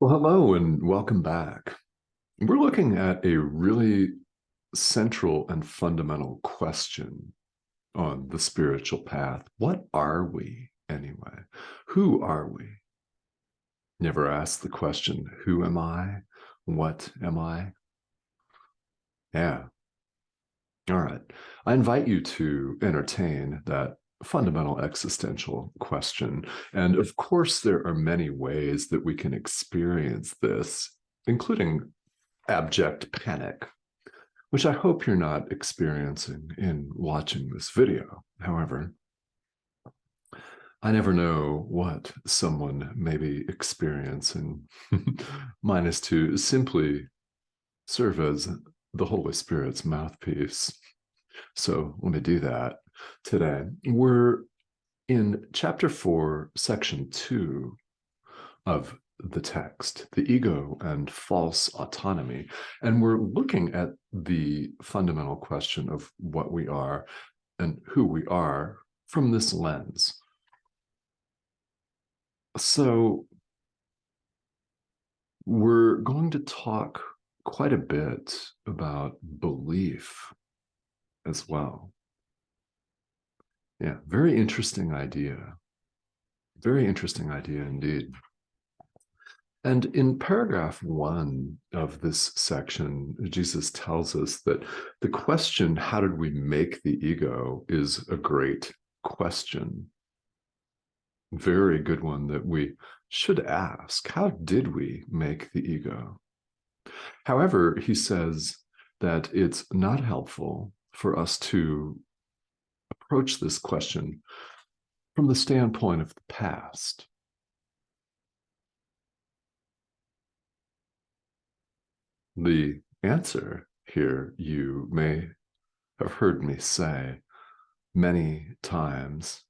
Well, hello and welcome back. We're looking at a really central and fundamental question on the spiritual path. What are we anyway? Who are we? Never ask the question, who am I? What am I? Yeah. All right. I invite you to entertain that fundamental existential question. And of course, there are many ways that we can experience this, including abject panic, which I hope you're not experiencing in watching this video. However, I never know what someone may be experiencing. Mine is to simply serve as the Holy Spirit's mouthpiece. So let me do that today. We're in chapter 4, section 2 of the text, the ego and false autonomy. And we're looking at the fundamental question of what we are and who we are from this lens. So we're going to talk quite a bit about belief as well. Yeah, very interesting idea. Very interesting idea indeed. And in paragraph 1 of this section, Jesus tells us that the question, how did we make the ego, is a great question. Very good one that we should ask. How did we make the ego? However, he says that it's not helpful for us to approach this question from the standpoint of the past. The answer here, you may have heard me say many times,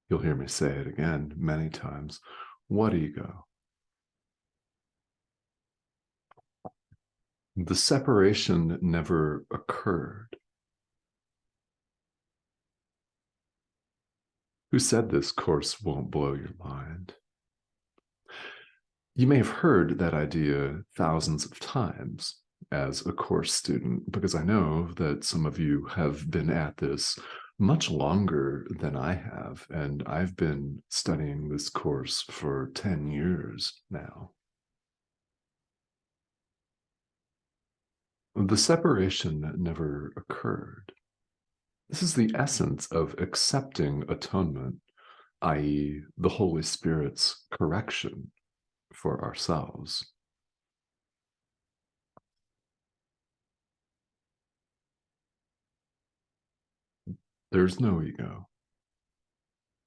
you'll hear me say it again many times, what ego? The separation never occurred. Who said this course won't blow your mind? You may have heard that idea thousands of times as a course student, because I know that some of you have been at this much longer than I have, and I've been studying this course for 10 years now. The separation never occurred. This is the essence of accepting atonement, i.e., the Holy Spirit's correction for ourselves. There's no ego.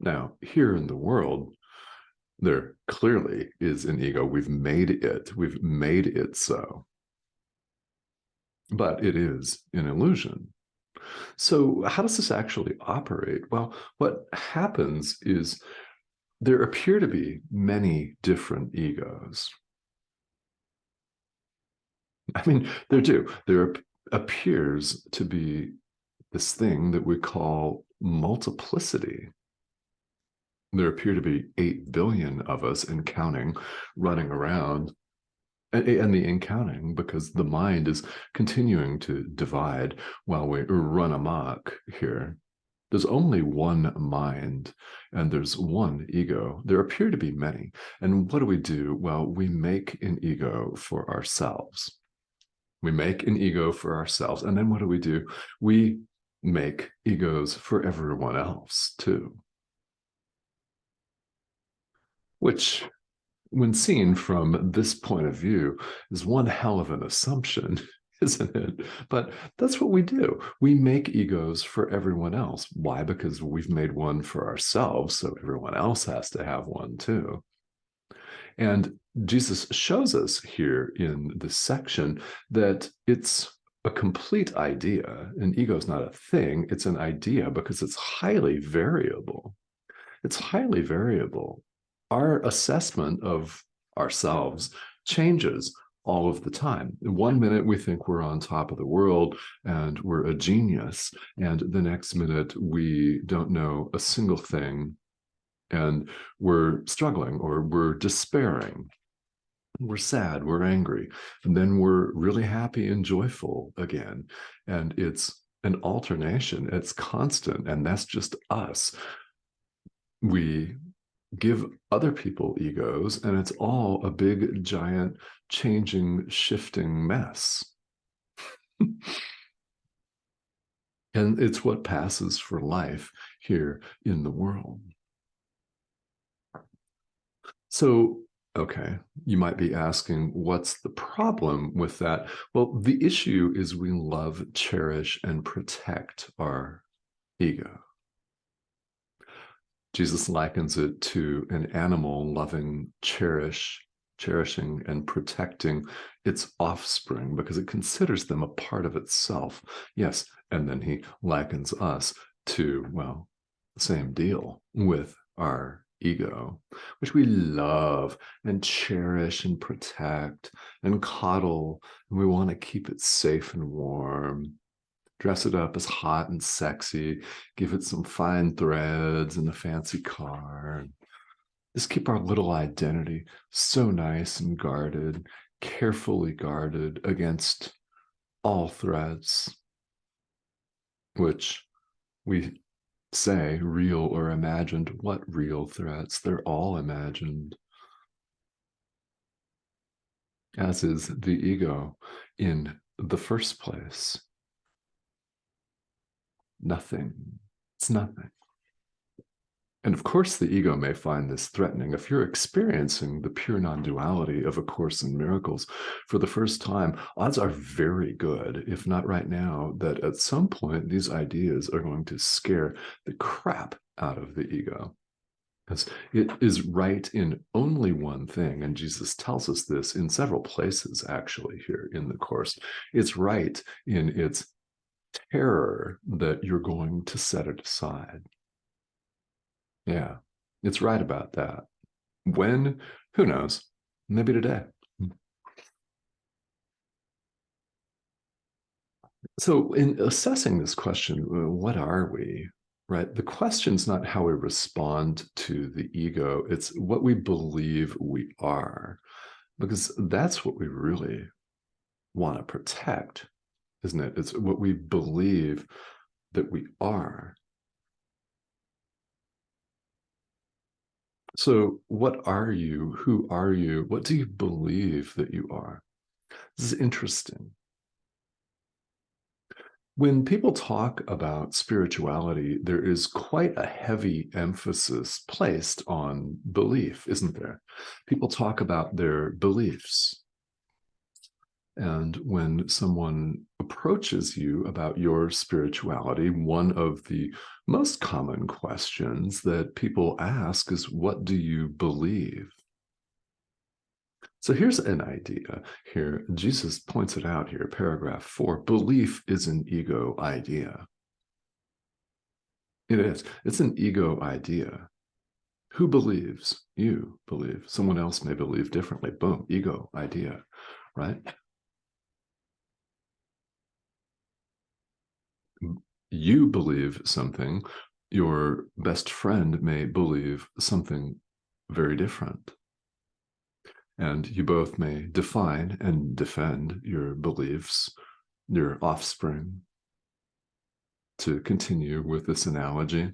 Now, here in the world, there clearly is an ego. We've made it so. But it is an illusion. So how does this actually operate? Well, what happens is there appear to be many different egos. I mean, there do. There appears to be this thing that we call multiplicity. There appear to be 8 billion of us and counting running around, and the counting, because the mind is continuing to divide while we run amok here. There's only one mind and there's one ego. There appear to be many. And what do? Well, we make an ego for ourselves. We make an ego for ourselves. And then what do? We make egos for everyone else too. Which, when seen from this point of view, is one hell of an assumption, isn't it? But that's what we do. We make egos for everyone else. Why? Because we've made one for ourselves, so everyone else has to have one too. And Jesus shows us here in this section that it's a complete idea. An ego is not a thing, it's an idea, because it's highly variable. It's highly variable. Our assessment of ourselves changes all of the time. In 1 minute, we think we're on top of the world and we're a genius. And the next minute, we don't know a single thing and we're struggling or we're despairing. We're sad, we're angry, and then we're really happy and joyful again. And it's an alternation, it's constant, and that's just us. We give other people egos, and it's all a big, giant, changing, shifting mess. And it's what passes for life here in the world. So, okay, you might be asking, what's the problem with that? Well, the issue is we love, cherish, and protect our ego. Jesus likens it to an animal loving, cherishing, and protecting its offspring because it considers them a part of itself. Yes, and then he likens us to, well, the same deal with our ego, which we love and cherish and protect and coddle, and we want to keep it safe and warm, dress it up as hot and sexy, give it some fine threads and a fancy car. Just keep our little identity so nice and guarded, carefully guarded against all threats, which we say real or imagined. What real threats? They're all imagined, as is the ego in the first place. Nothing. It's nothing. And of course, the ego may find this threatening. If you're experiencing the pure non-duality of A Course in Miracles for the first time, odds are very good, if not right now, that at some point these ideas are going to scare the crap out of the ego. Because it is right in only one thing, and Jesus tells us this in several places, actually, here in the Course. It's right in its terror that you're going to set it aside. Yeah, it's right about that. When? Who knows? Maybe today. So, in assessing this question, what are we? Right? The question's not how we respond to the ego, it's what we believe we are, because that's what we really want to protect, isn't it? It's what we believe that we are. So, what are you? Who are you? What do you believe that you are? This is interesting. When people talk about spirituality, there is quite a heavy emphasis placed on belief, isn't there? People talk about their beliefs. And when someone approaches you about your spirituality, one of the most common questions that people ask is, what do you believe? So here's an idea here. Jesus points it out here, paragraph 4. Belief is an ego idea. It is. It's an ego idea. Who believes? You believe. Someone else may believe differently. Boom, ego idea, right? You believe something. Your best friend may believe something very different. And you both may define and defend your beliefs, your offspring. To continue with this analogy,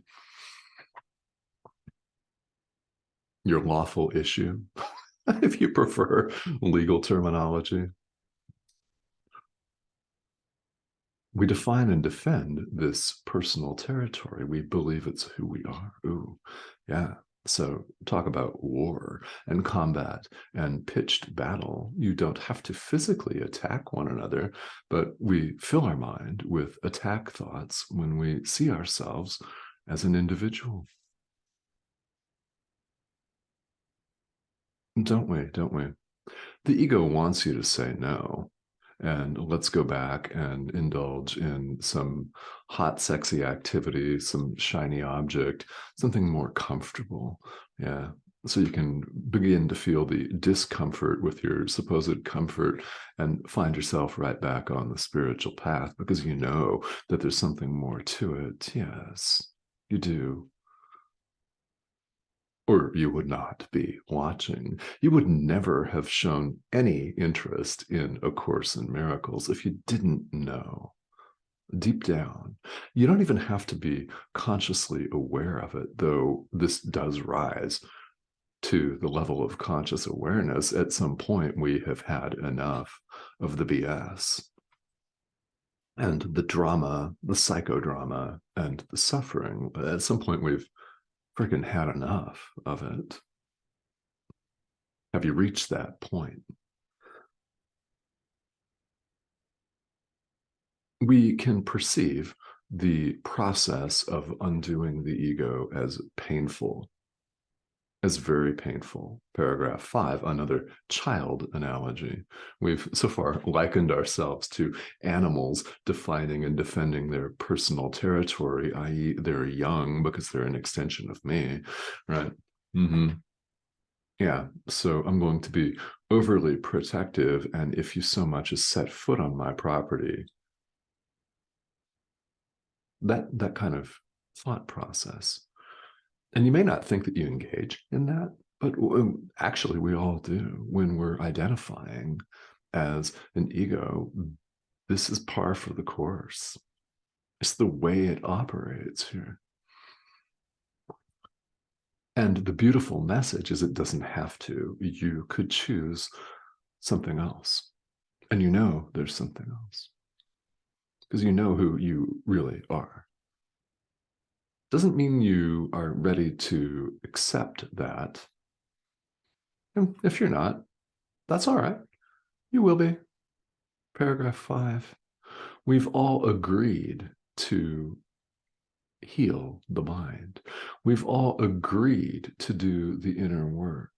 your lawful issue, if you prefer legal terminology. We define and defend this personal territory. We believe it's who we are. Ooh, yeah. So talk about war and combat and pitched battle. You don't have to physically attack one another, but we fill our mind with attack thoughts when we see ourselves as an individual. Don't we? Don't we? The ego wants you to say no. And let's go back and indulge in some hot, sexy activity, some shiny object, something more comfortable. Yeah. So you can begin to feel the discomfort with your supposed comfort and find yourself right back on the spiritual path because you know that there's something more to it. Yes, you do. or you would not be watching. You would never have shown any interest in A Course in Miracles if you didn't know deep down. You don't even have to be consciously aware of it, though this does rise to the level of conscious awareness. At some point, we have had enough of the BS and the drama, the psychodrama, and the suffering. At some point, we've freaking had enough of it. Have you reached that point? We can perceive the process of undoing the ego as painful, as very painful. Paragraph 5, another child analogy. We've so far likened ourselves to animals defining and defending their personal territory, i.e., they're young because they're an extension of me, right? Yeah, so I'm going to be overly protective, and if you so much as set foot on my property, that kind of thought process. And you may not think that you engage in that, but actually we all do when we're identifying as an ego. This is par for the course. It's the way it operates here. And the beautiful message is it doesn't have to. You could choose something else. And you know there's something else. Because you know who you really are. Doesn't mean you are ready to accept that. And if you're not, that's all right. You will be. Paragraph 5. We've all agreed to heal the mind. We've all agreed to do the inner work.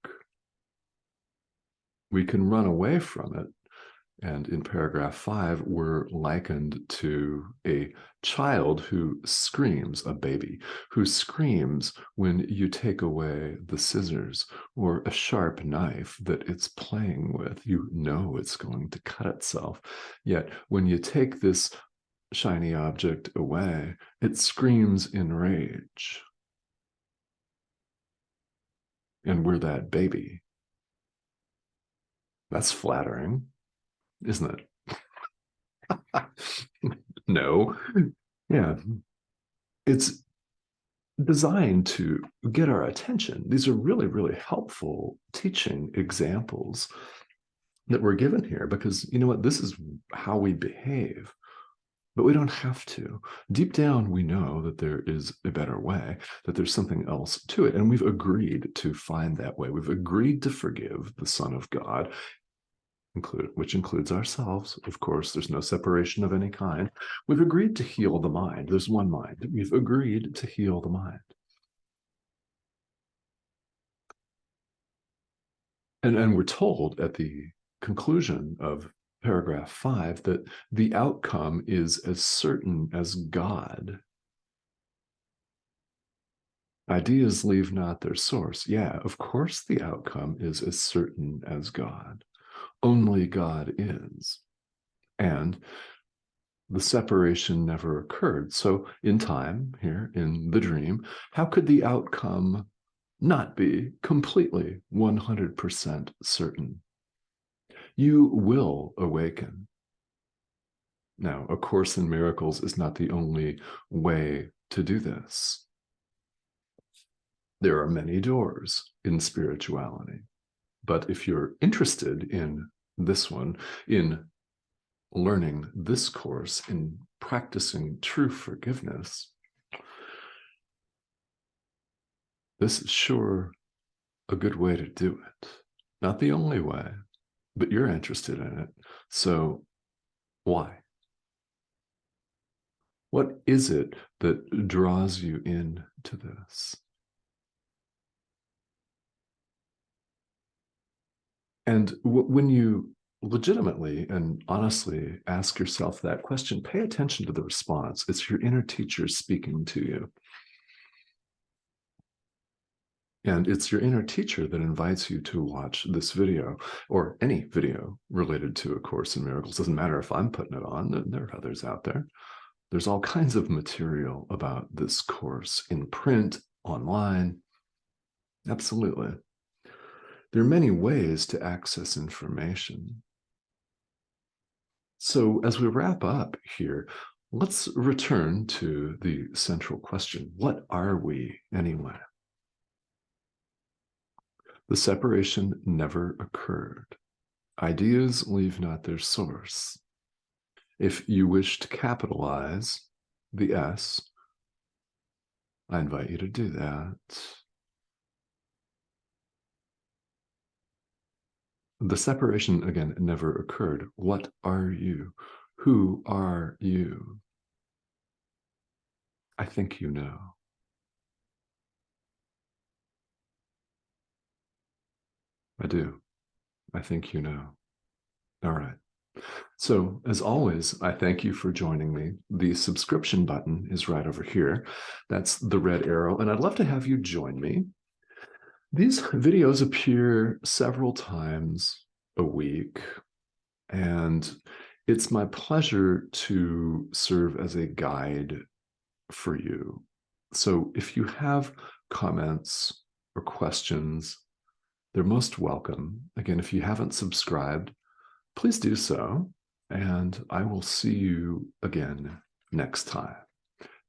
We can run away from it. And in paragraph 5, we're likened to a child who screams, a baby, who screams when you take away the scissors or a sharp knife that it's playing with. You know it's going to cut itself. Yet when you take this shiny object away, it screams in rage. And we're that baby. That's flattering, isn't it? No. Yeah. It's designed to get our attention. These are really, really helpful teaching examples that we're given here because, you know what, this is how we behave. But we don't have to. Deep down, we know that there is a better way, that there's something else to it. And we've agreed to find that way. We've agreed to forgive the Son of God, which includes ourselves. Of course, there's no separation of any kind. We've agreed to heal the mind. There's one mind. We've agreed to heal the mind. And we're told at the conclusion of paragraph 5 that the outcome is as certain as God. Ideas leave not their source. Yeah, of course the outcome is as certain as God. Only God is. And the separation never occurred. So in time, here in the dream, how could the outcome not be completely 100% certain? You will awaken. Now, A Course in Miracles is not the only way to do this. There are many doors in spirituality. But if you're interested in this one, in learning this course, in practicing true forgiveness, this is sure a good way to do it. Not the only way, but you're interested in it. So why? What is it that draws you into this? And when you legitimately and honestly ask yourself that question, pay attention to the response. It's your inner teacher speaking to you. And it's your inner teacher that invites you to watch this video or any video related to A Course in Miracles. Doesn't matter if I'm putting it on, there are others out there. There's all kinds of material about this course in print, online. Absolutely. There are many ways to access information. So, as we wrap up here, let's return to the central question. What are we anyway? The separation never occurred. Ideas leave not their source. If you wish to capitalize the S, I invite you to do that. The separation, again, never occurred. What are you? Who are you? I think you know. I do. I think you know. All right. So, as always, I thank you for joining me. The subscription button is right over here. That's the red arrow, and I'd love to have you join me. These videos appear several times a week, and it's my pleasure to serve as a guide for you. So, if you have comments or questions, they're most welcome. Again, if you haven't subscribed, please do so. And I will see you again next time.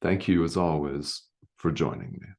Thank you, as always, for joining me.